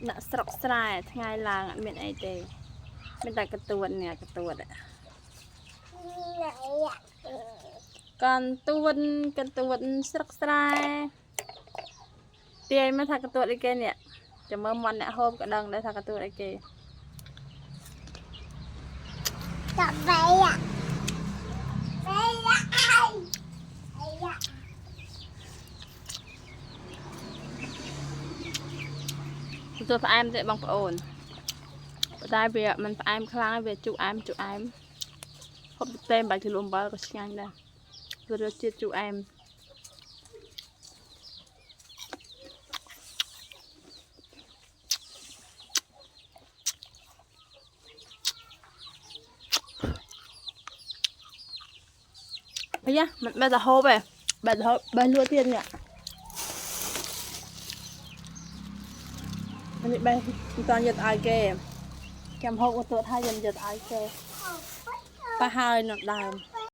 đã sọc sài ngày làng miền ấy tê miền tại cái tuần nè cái tuần ạ con tuần sọc sài tiền mới thằng cái tuần ấy kia nè cho mơ mòn nè hôm cả đằng để thằng cái tuần ấy kia Cặp bé ạ. tôi phải em dậy bằng phải ổn tại vì mình phải em khang về chụp em không tem bài thì luôn bao có nhanh đây rồi được chia chụp em bây giờ mình bây giờ hô về bây lúa tiền nhỉ mình bây toàn giật ai kê kèm hộp của tôi thay dần giật ai kê ba hai nọ đàm